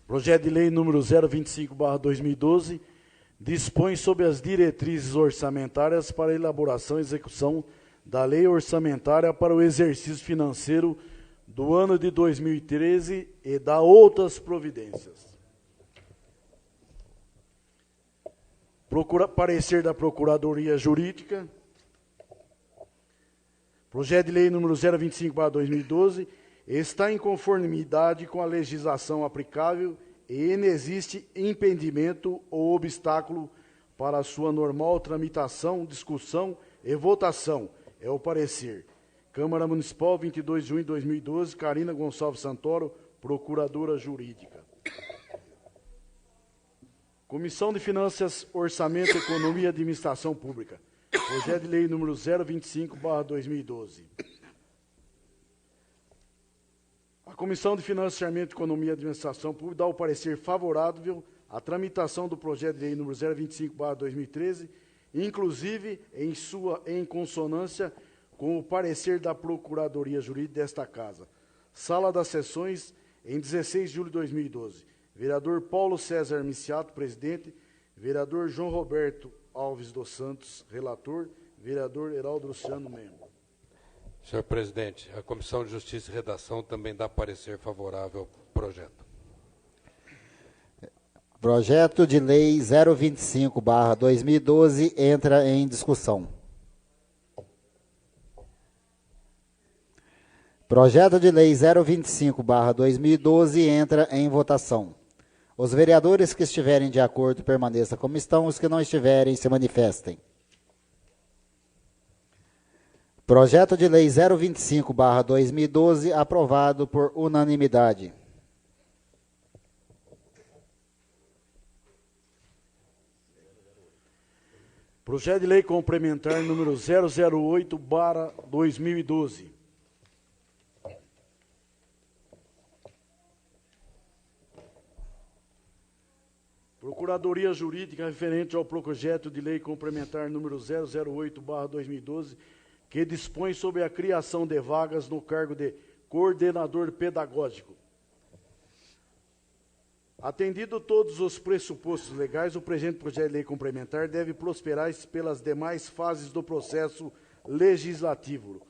Projeto de lei número 025/2012 dispõe sobre as diretrizes orçamentárias para a elaboração e execução da lei orçamentária para o exercício financeiro do ano de 2013 e da outras providências. Parecer da Procuradoria Jurídica. Projeto de lei número 025/2012 está em conformidade com a legislação aplicável e inexiste impedimento ou obstáculo para a sua normal tramitação, discussão e votação. É o parecer. Câmara Municipal, 22 de junho de 2012, Carina Gonçalves Santoro, Procuradora Jurídica. Comissão de Finanças, Orçamento, Economia e Administração Pública. Projeto de lei número 025/2012. A Comissão de Finanças, Orçamento, Economia e Administração Pública dá o parecer favorável à tramitação do projeto de lei número 025/2013, inclusive em consonância com o parecer da Procuradoria Jurídica desta Casa. Sala das Sessões, em 16 de julho de 2012. Vereador Paulo César Miciato, presidente. Vereador João Roberto Alves dos Santos, relator. Vereador Heraldo Luciano, membro. Senhor presidente, a Comissão de Justiça e Redação também dá parecer favorável ao projeto. Projeto de lei 025/2012 entra em discussão. Projeto de lei 025/2012 entra em votação. Os vereadores que estiverem de acordo permaneçam como estão, os que não estiverem se manifestem. Projeto de lei 025/2012 aprovado por unanimidade. Projeto de lei complementar número 008/2012. Procuradoria Jurídica referente ao projeto de lei complementar número 008/2012, que dispõe sobre a criação de vagas no cargo de coordenador pedagógico. Atendido todos os pressupostos legais, o presente projeto de lei complementar deve prosperar pelas demais fases do processo legislativo.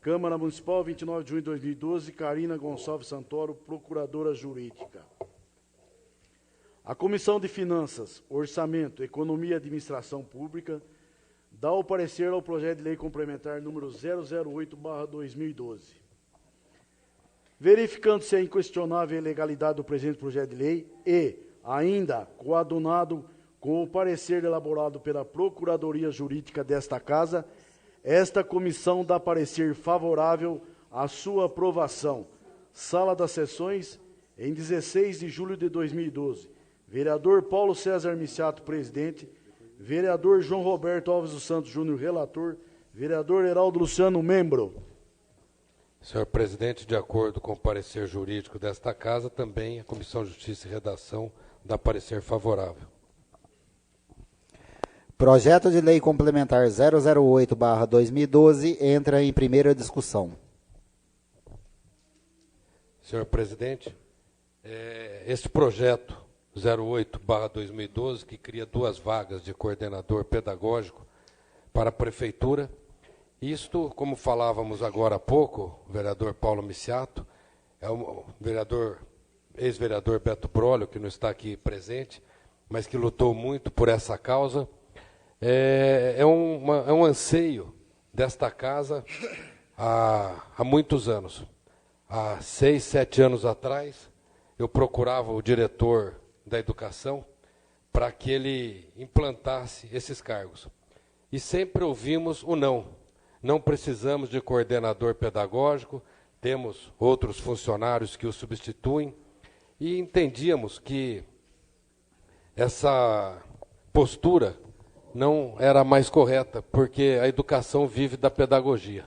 Câmara Municipal, 29 de junho de 2012, Carina Gonçalves Santoro, Procuradora Jurídica. A Comissão de Finanças, Orçamento, Economia e Administração Pública dá o parecer ao projeto de lei complementar número 008/2012. Verificando-se a inquestionável legalidade do presente projeto de lei e, ainda, coadunado com o parecer elaborado pela Procuradoria Jurídica desta Casa, esta comissão dá parecer favorável à sua aprovação. Sala das Sessões, em 16 de julho de 2012. Vereador Paulo César Miciato, presidente. Vereador João Roberto Alves dos Santos Júnior, relator. Vereador Heraldo Luciano, membro. Senhor presidente, de acordo com o parecer jurídico desta Casa, também a Comissão de Justiça e Redação dá parecer favorável. Projeto de lei complementar 008/2012 entra em primeira discussão. Senhor presidente, este projeto 08/2012, que cria 2 vagas de coordenador pedagógico para a Prefeitura. Isto, como falávamos agora há pouco, o vereador Paulo Miciato, é o ex-vereador Beto Brolio, que não está aqui presente, mas que lutou muito por essa causa. É um anseio desta casa há muitos anos. Há 6, 7 anos atrás, eu procurava o diretor da educação para que ele implantasse esses cargos. E sempre ouvimos o não. Não precisamos de coordenador pedagógico, temos outros funcionários que o substituem, e entendíamos que essa postura não era mais correta, porque a educação vive da pedagogia.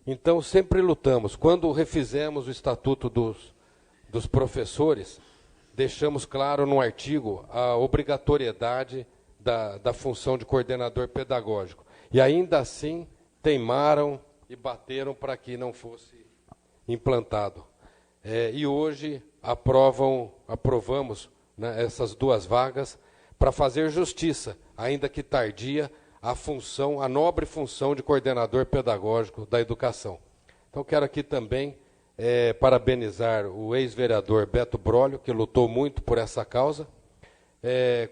Então, sempre lutamos. Quando refizemos o Estatuto dos Professores, deixamos claro no artigo a obrigatoriedade da função de coordenador pedagógico. E ainda assim teimaram e bateram para que não fosse implantado. E hoje aprovamos, né, essas 2 vagas para fazer justiça, ainda que tardia, a nobre função de coordenador pedagógico da educação. Então, quero aqui também parabenizar o ex-vereador Beto Brolio, que lutou muito por essa causa,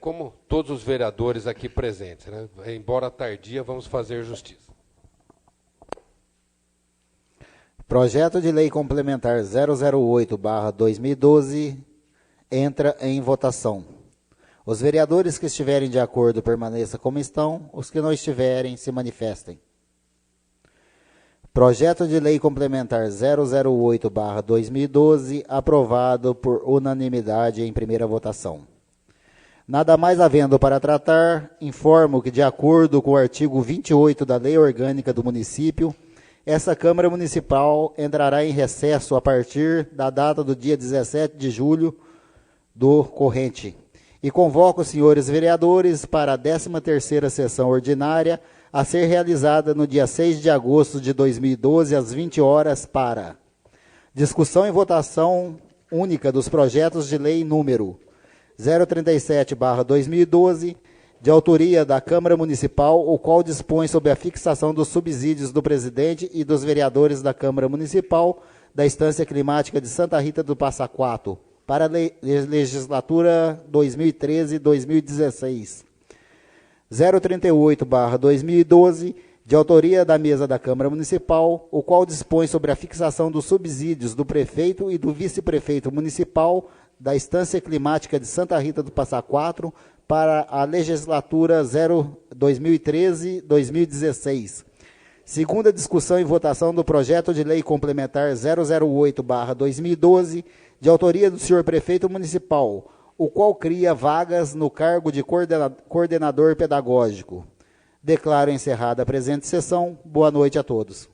como todos os vereadores aqui presentes, né? Embora tardia, vamos fazer justiça. Projeto de Lei Complementar 008/2012 entra em votação. Os vereadores que estiverem de acordo permaneçam como estão, os que não estiverem se manifestem. Projeto de Lei Complementar 008/2012 aprovado por unanimidade em primeira votação. Nada mais havendo para tratar, informo que, de acordo com o artigo 28 da Lei Orgânica do Município, essa Câmara Municipal entrará em recesso a partir da data do dia 17 de julho do corrente. E convoco os senhores vereadores para a 13ª sessão ordinária a ser realizada no dia 6 de agosto de 2012, às 20 horas, para discussão e votação única dos projetos de lei número 037/2012, de autoria da Câmara Municipal, o qual dispõe sobre a fixação dos subsídios do presidente e dos vereadores da Câmara Municipal da Estância Climática de Santa Rita do Passa Quatro, para a legislatura 2013-2016. 038/2012, de autoria da mesa da Câmara Municipal, o qual dispõe sobre a fixação dos subsídios do prefeito e do vice-prefeito municipal da Estância Climática de Santa Rita do Passa Quatro para a legislatura 2013-2016. Segunda discussão e votação do projeto de lei complementar 008/2012, de autoria do senhor prefeito municipal, o qual cria vagas no cargo de coordenador pedagógico. Declaro encerrada a presente sessão. Boa noite a todos.